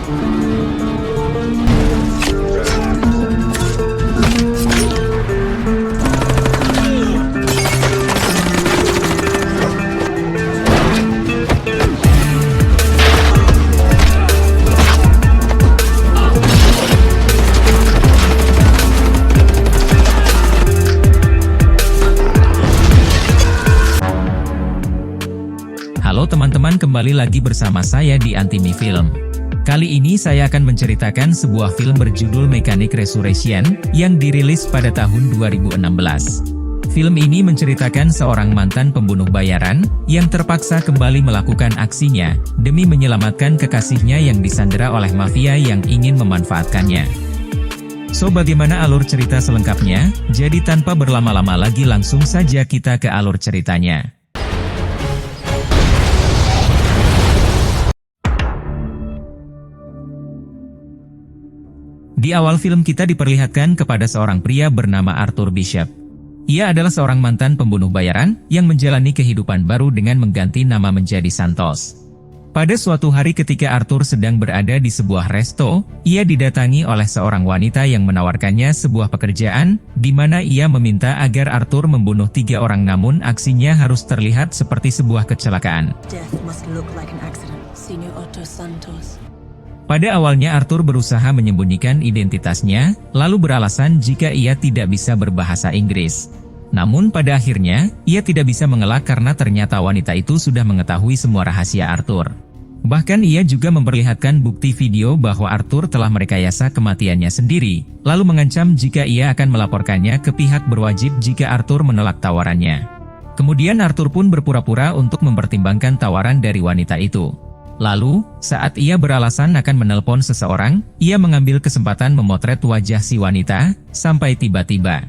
Halo teman-teman, kembali lagi bersama saya di Antimi Film. Kali ini saya akan menceritakan sebuah film berjudul Mechanic Resurrection yang dirilis pada tahun 2016. Film ini menceritakan seorang mantan pembunuh bayaran yang terpaksa kembali melakukan aksinya demi menyelamatkan kekasihnya yang disandera oleh mafia yang ingin memanfaatkannya. So, bagaimana alur cerita selengkapnya? Jadi tanpa berlama-lama lagi langsung saja kita ke alur ceritanya. Di awal film kita diperlihatkan kepada seorang pria bernama Arthur Bishop. Ia adalah seorang mantan pembunuh bayaran yang menjalani kehidupan baru dengan mengganti nama menjadi Santos. Pada suatu hari ketika Arthur sedang berada di sebuah resto, ia didatangi oleh seorang wanita yang menawarkannya sebuah pekerjaan, di mana ia meminta agar Arthur membunuh 3 orang, namun aksinya harus terlihat seperti sebuah kecelakaan. Pada awalnya Arthur berusaha menyembunyikan identitasnya, lalu beralasan jika ia tidak bisa berbahasa Inggris. Namun pada akhirnya, ia tidak bisa mengelak karena ternyata wanita itu sudah mengetahui semua rahasia Arthur. Bahkan ia juga memperlihatkan bukti video bahwa Arthur telah merekayasa kematiannya sendiri, lalu mengancam jika ia akan melaporkannya ke pihak berwajib jika Arthur menolak tawarannya. Kemudian Arthur pun berpura-pura untuk mempertimbangkan tawaran dari wanita itu. Lalu, saat ia beralasan akan menelpon seseorang, ia mengambil kesempatan memotret wajah si wanita, sampai tiba-tiba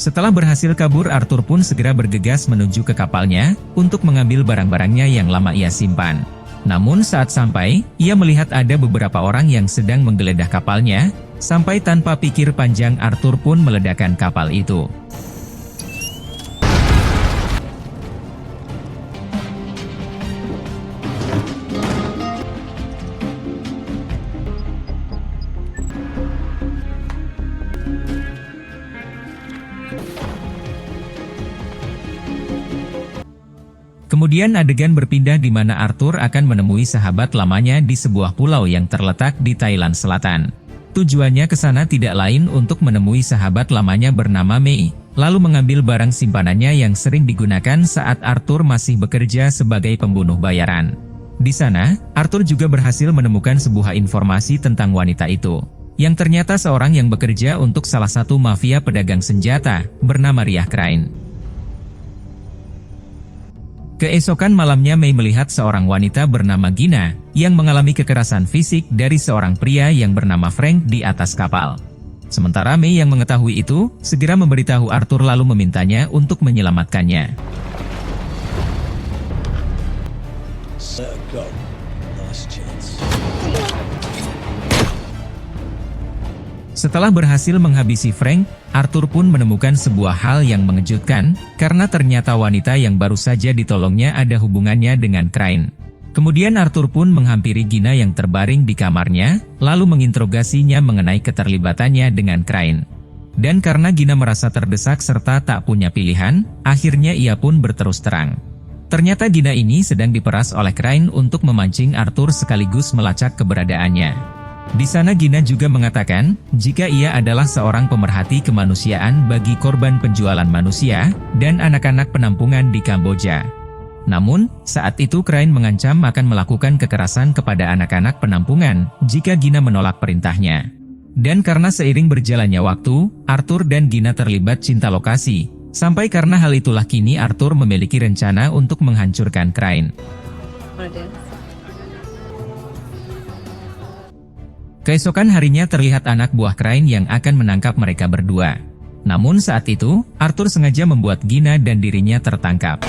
setelah berhasil kabur, Arthur pun segera bergegas menuju ke kapalnya untuk mengambil barang-barangnya yang lama ia simpan. Namun saat sampai, ia melihat ada beberapa orang yang sedang menggeledah kapalnya, sampai tanpa pikir panjang Arthur pun meledakkan kapal itu. Kemudian adegan berpindah di mana Arthur akan menemui sahabat lamanya di sebuah pulau yang terletak di Thailand Selatan. Tujuannya ke sana tidak lain untuk menemui sahabat lamanya bernama Mei, lalu mengambil barang simpanannya yang sering digunakan saat Arthur masih bekerja sebagai pembunuh bayaran. Di sana, Arthur juga berhasil menemukan sebuah informasi tentang wanita itu, yang ternyata seorang yang bekerja untuk salah satu mafia pedagang senjata bernama Riah Crane. Keesokan malamnya Mei melihat seorang wanita bernama Gina yang mengalami kekerasan fisik dari seorang pria yang bernama Frank di atas kapal. Sementara Mei yang mengetahui itu, segera memberitahu Arthur lalu memintanya untuk menyelamatkannya. Setelah berhasil menghabisi Frank, Arthur pun menemukan sebuah hal yang mengejutkan, karena ternyata wanita yang baru saja ditolongnya ada hubungannya dengan Crane. Kemudian Arthur pun menghampiri Gina yang terbaring di kamarnya, lalu menginterogasinya mengenai keterlibatannya dengan Crane. Dan karena Gina merasa terdesak serta tak punya pilihan, akhirnya ia pun berterus terang. Ternyata Gina ini sedang diperas oleh Crane untuk memancing Arthur sekaligus melacak keberadaannya. Di sana Gina juga mengatakan, jika ia adalah seorang pemerhati kemanusiaan bagi korban penjualan manusia dan anak-anak penampungan di Kamboja. Namun, saat itu Crane mengancam akan melakukan kekerasan kepada anak-anak penampungan jika Gina menolak perintahnya. Dan karena seiring berjalannya waktu, Arthur dan Gina terlibat cinta lokasi, sampai karena hal itulah kini Arthur memiliki rencana untuk menghancurkan Crane. Keesokan harinya terlihat anak buah Crane yang akan menangkap mereka berdua. Namun saat itu, Arthur sengaja membuat Gina dan dirinya tertangkap.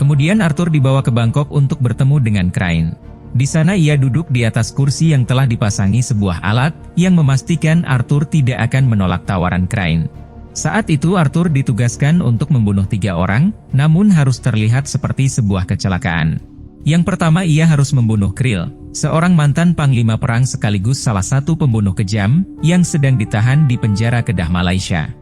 Kemudian Arthur dibawa ke Bangkok untuk bertemu dengan Crane. Di sana ia duduk di atas kursi yang telah dipasangi sebuah alat yang memastikan Arthur tidak akan menolak tawaran Crane. Saat itu Arthur ditugaskan untuk membunuh 3 orang, namun harus terlihat seperti sebuah kecelakaan. Yang pertama ia harus membunuh Krill, seorang mantan panglima perang sekaligus salah satu pembunuh kejam yang sedang ditahan di penjara Kedah Malaysia.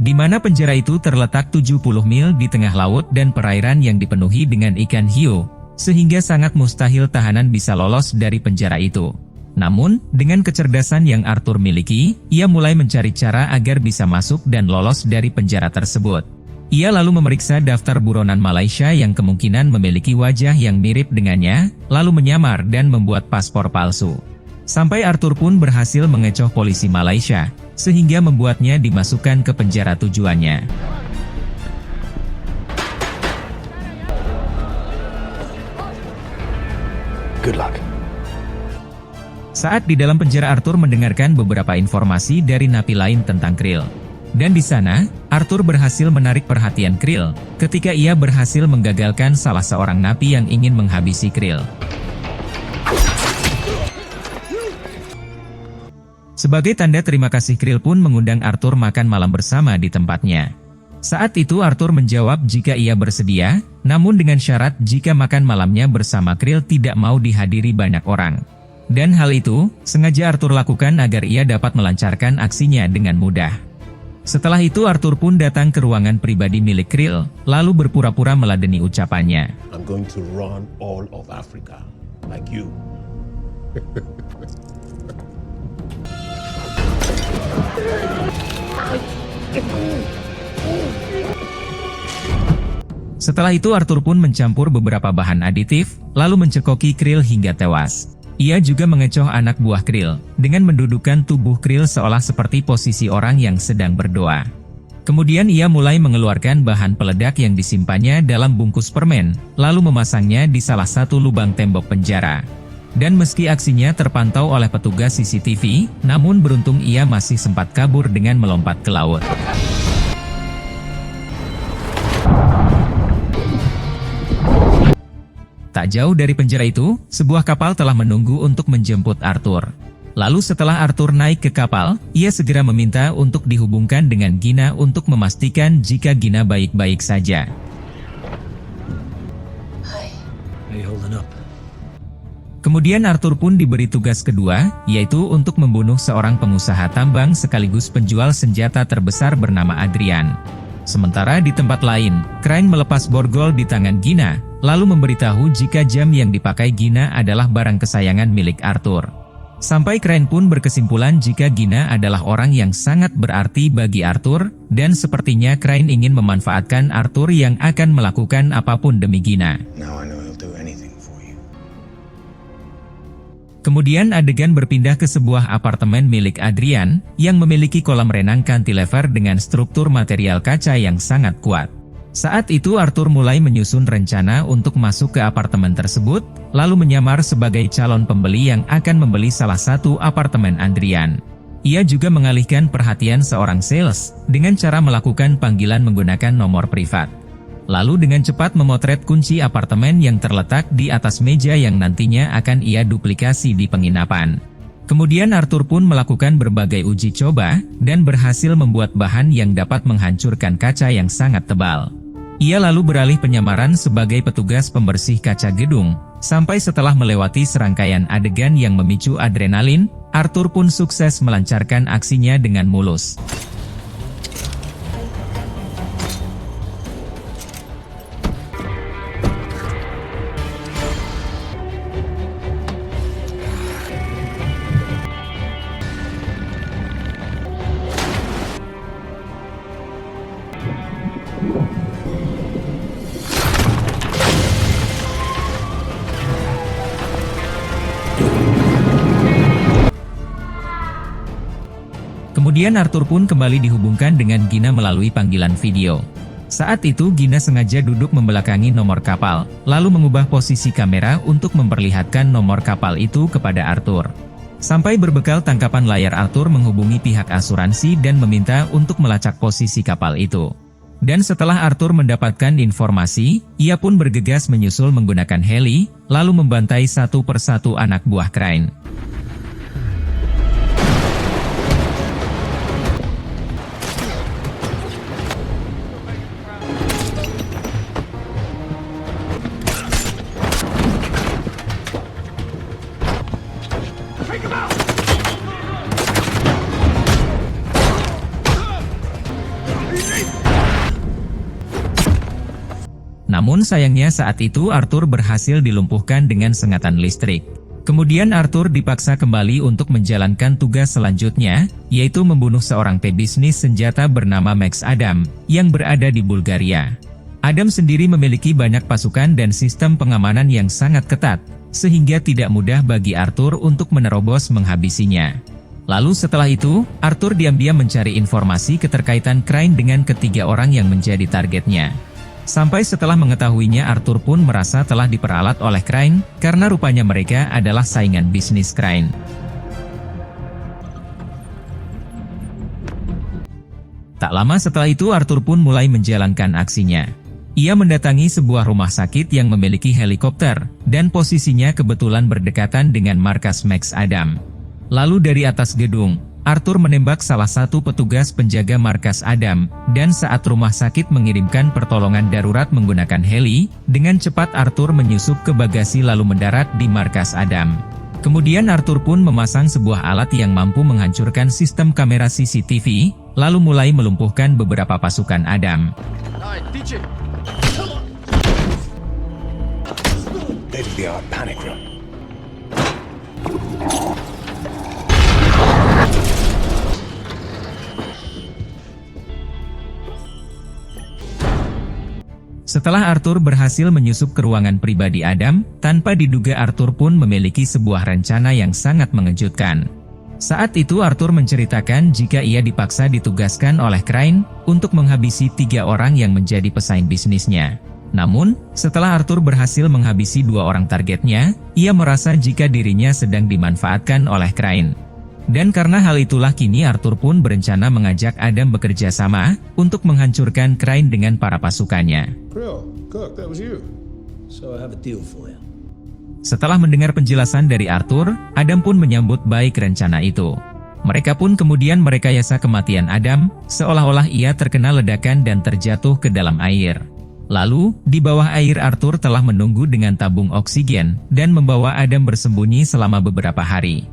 Di mana penjara itu terletak 70 mil di tengah laut dan perairan yang dipenuhi dengan ikan hiu, sehingga sangat mustahil tahanan bisa lolos dari penjara itu. Namun, dengan kecerdasan yang Arthur miliki, ia mulai mencari cara agar bisa masuk dan lolos dari penjara tersebut. Ia lalu memeriksa daftar buronan Malaysia yang kemungkinan memiliki wajah yang mirip dengannya, lalu menyamar dan membuat paspor palsu. Sampai Arthur pun berhasil mengecoh polisi Malaysia, sehingga membuatnya dimasukkan ke penjara tujuannya. Good luck. Saat di dalam penjara Arthur mendengarkan beberapa informasi dari napi lain tentang Krill. Dan di sana, Arthur berhasil menarik perhatian Krill ketika ia berhasil menggagalkan salah seorang napi yang ingin menghabisi Krill. Sebagai tanda terima kasih Krill pun mengundang Arthur makan malam bersama di tempatnya. Saat itu Arthur menjawab jika ia bersedia, namun dengan syarat jika makan malamnya bersama Krill tidak mau dihadiri banyak orang. Dan hal itu, sengaja Arthur lakukan agar ia dapat melancarkan aksinya dengan mudah. Setelah itu Arthur pun datang ke ruangan pribadi milik Krill, lalu berpura-pura meladeni ucapannya. I'm going to run all of Africa, like you. Setelah itu Arthur pun mencampur beberapa bahan aditif, lalu mencekoki Krill hingga tewas. Ia juga mengecoh anak buah Krill, dengan mendudukkan tubuh Krill seolah seperti posisi orang yang sedang berdoa. Kemudian ia mulai mengeluarkan bahan peledak yang disimpannya dalam bungkus permen, lalu memasangnya di salah satu lubang tembok penjara. Dan meski aksinya terpantau oleh petugas CCTV, namun beruntung ia masih sempat kabur dengan melompat ke laut. Tak jauh dari penjara itu, sebuah kapal telah menunggu untuk menjemput Arthur. Lalu setelah Arthur naik ke kapal, ia segera meminta untuk dihubungkan dengan Gina untuk memastikan jika Gina baik-baik saja. Kemudian Arthur pun diberi tugas kedua, yaitu untuk membunuh seorang pengusaha tambang sekaligus penjual senjata terbesar bernama Adrian. Sementara di tempat lain, Crane melepas borgol di tangan Gina, lalu memberitahu jika jam yang dipakai Gina adalah barang kesayangan milik Arthur. Sampai Crane pun berkesimpulan jika Gina adalah orang yang sangat berarti bagi Arthur, dan sepertinya Crane ingin memanfaatkan Arthur yang akan melakukan apapun demi Gina. Kemudian adegan berpindah ke sebuah apartemen milik Adrian, yang memiliki kolam renang cantilever dengan struktur material kaca yang sangat kuat. Saat itu Arthur mulai menyusun rencana untuk masuk ke apartemen tersebut, lalu menyamar sebagai calon pembeli yang akan membeli salah satu apartemen Adrian. Ia juga mengalihkan perhatian seorang sales, dengan cara melakukan panggilan menggunakan nomor privat. Lalu dengan cepat memotret kunci apartemen yang terletak di atas meja yang nantinya akan ia duplikasi di penginapan. Kemudian Arthur pun melakukan berbagai uji coba, dan berhasil membuat bahan yang dapat menghancurkan kaca yang sangat tebal. Ia lalu beralih penyamaran sebagai petugas pembersih kaca gedung, sampai setelah melewati serangkaian adegan yang memicu adrenalin, Arthur pun sukses melancarkan aksinya dengan mulus. Kemudian Arthur pun kembali dihubungkan dengan Gina melalui panggilan video. Saat itu Gina sengaja duduk membelakangi nomor kapal, lalu mengubah posisi kamera untuk memperlihatkan nomor kapal itu kepada Arthur. Sampai berbekal tangkapan layar Arthur menghubungi pihak asuransi dan meminta untuk melacak posisi kapal itu. Dan setelah Arthur mendapatkan informasi, ia pun bergegas menyusul menggunakan heli, lalu membantai satu persatu anak buah Crane. Namun sayangnya saat itu Arthur berhasil dilumpuhkan dengan sengatan listrik. Kemudian Arthur dipaksa kembali untuk menjalankan tugas selanjutnya, yaitu membunuh seorang pebisnis senjata bernama Max Adam, yang berada di Bulgaria. Adam sendiri memiliki banyak pasukan dan sistem pengamanan yang sangat ketat, sehingga tidak mudah bagi Arthur untuk menerobos menghabisinya. Lalu setelah itu, Arthur diam-diam mencari informasi keterkaitan Crane dengan ketiga orang yang menjadi targetnya. Sampai setelah mengetahuinya Arthur pun merasa telah diperalat oleh Crane, karena rupanya mereka adalah saingan bisnis Crane. Tak lama setelah itu Arthur pun mulai menjalankan aksinya. Ia mendatangi sebuah rumah sakit yang memiliki helikopter, dan posisinya kebetulan berdekatan dengan markas Max Adam. Lalu dari atas gedung, Arthur menembak salah satu petugas penjaga markas Adam, dan saat rumah sakit mengirimkan pertolongan darurat menggunakan heli, dengan cepat Arthur menyusup ke bagasi lalu mendarat di markas Adam. Kemudian Arthur pun memasang sebuah alat yang mampu menghancurkan sistem kamera CCTV, lalu mulai melumpuhkan beberapa pasukan Adam. FBI panic room. Setelah Arthur berhasil menyusup ke ruangan pribadi Adam, tanpa diduga Arthur pun memiliki sebuah rencana yang sangat mengejutkan. Saat itu Arthur menceritakan jika ia dipaksa ditugaskan oleh Crane untuk menghabisi 3 orang yang menjadi pesaing bisnisnya. Namun, setelah Arthur berhasil menghabisi 2 orang targetnya, ia merasa jika dirinya sedang dimanfaatkan oleh Crane. Dan karena hal itulah kini Arthur pun berencana mengajak Adam bekerja sama untuk menghancurkan Crane dengan para pasukannya. Kirk, that was you. So I have a deal for you. Setelah mendengar penjelasan dari Arthur, Adam pun menyambut baik rencana itu. Mereka pun kemudian merekayasa kematian Adam, seolah-olah ia terkena ledakan dan terjatuh ke dalam air. Lalu, di bawah air Arthur telah menunggu dengan tabung oksigen, dan membawa Adam bersembunyi selama beberapa hari.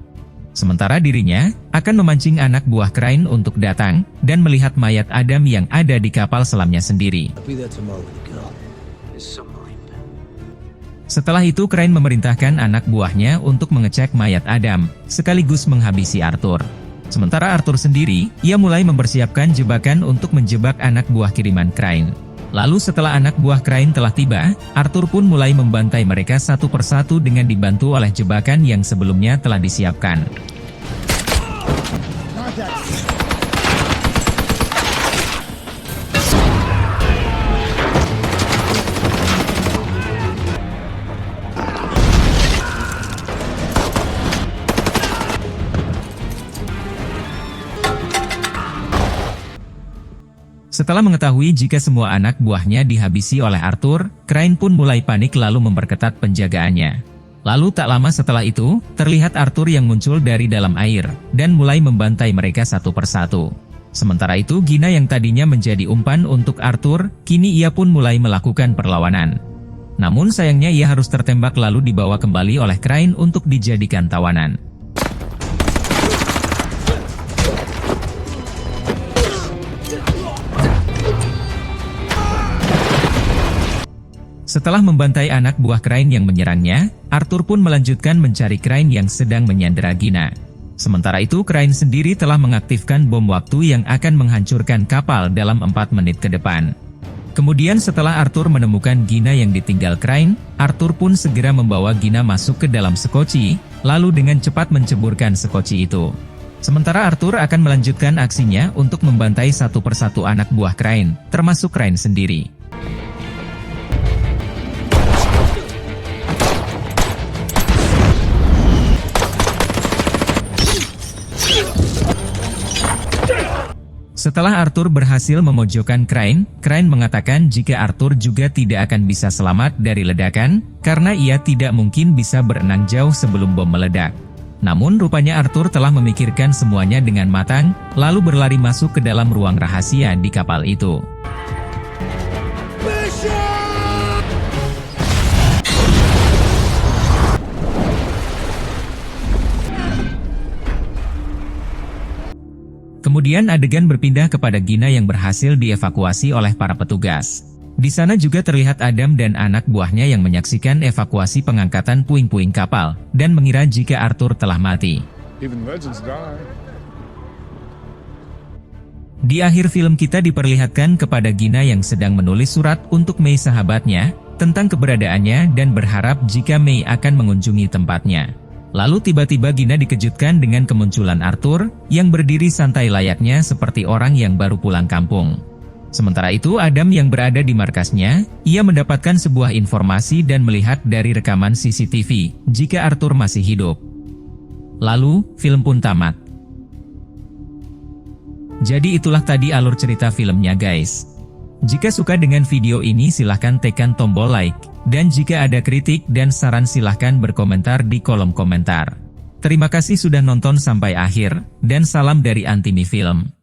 Sementara dirinya akan memancing anak buah Crane untuk datang dan melihat mayat Adam yang ada di kapal selamnya sendiri. I'll be there tomorrow with the girl. His submarine. Setelah itu Crane memerintahkan anak buahnya untuk mengecek mayat Adam, sekaligus menghabisi Arthur. Sementara Arthur sendiri, ia mulai mempersiapkan jebakan untuk menjebak anak buah kiriman Crane. Lalu setelah anak buah Crane telah tiba, Arthur pun mulai membantai mereka satu persatu dengan dibantu oleh jebakan yang sebelumnya telah disiapkan. Setelah mengetahui jika semua anak buahnya dihabisi oleh Arthur, Crane pun mulai panik lalu memperketat penjagaannya. Lalu tak lama setelah itu, terlihat Arthur yang muncul dari dalam air, dan mulai membantai mereka satu persatu. Sementara itu Gina yang tadinya menjadi umpan untuk Arthur, kini ia pun mulai melakukan perlawanan. Namun sayangnya ia harus tertembak lalu dibawa kembali oleh Crane untuk dijadikan tawanan. Setelah membantai anak buah Crane yang menyerangnya, Arthur pun melanjutkan mencari Crane yang sedang menyandera Gina. Sementara itu Crane sendiri telah mengaktifkan bom waktu yang akan menghancurkan kapal dalam 4 menit ke depan. Kemudian setelah Arthur menemukan Gina yang ditinggal Crane, Arthur pun segera membawa Gina masuk ke dalam sekoci, lalu dengan cepat menceburkan sekoci itu. Sementara Arthur akan melanjutkan aksinya untuk membantai satu persatu anak buah Crane, termasuk Crane sendiri. Setelah Arthur berhasil memojokkan Crane, Crane mengatakan jika Arthur juga tidak akan bisa selamat dari ledakan, karena ia tidak mungkin bisa berenang jauh sebelum bom meledak. Namun rupanya Arthur telah memikirkan semuanya dengan matang, lalu berlari masuk ke dalam ruang rahasia di kapal itu. Kemudian adegan berpindah kepada Gina yang berhasil dievakuasi oleh para petugas. Di sana juga terlihat Adam dan anak buahnya yang menyaksikan evakuasi pengangkatan puing-puing kapal, dan mengira jika Arthur telah mati. Even legends die. Di akhir film kita diperlihatkan kepada Gina yang sedang menulis surat untuk Mei sahabatnya, tentang keberadaannya dan berharap jika Mei akan mengunjungi tempatnya. Lalu tiba-tiba Gina dikejutkan dengan kemunculan Arthur, yang berdiri santai layaknya seperti orang yang baru pulang kampung. Sementara itu Adam yang berada di markasnya, ia mendapatkan sebuah informasi dan melihat dari rekaman CCTV, jika Arthur masih hidup. Lalu, film pun tamat. Jadi itulah tadi alur cerita filmnya guys. Jika suka dengan video ini silahkan tekan tombol like, dan jika ada kritik dan saran silahkan berkomentar di kolom komentar. Terima kasih sudah nonton sampai akhir, dan salam dari Antimi Film.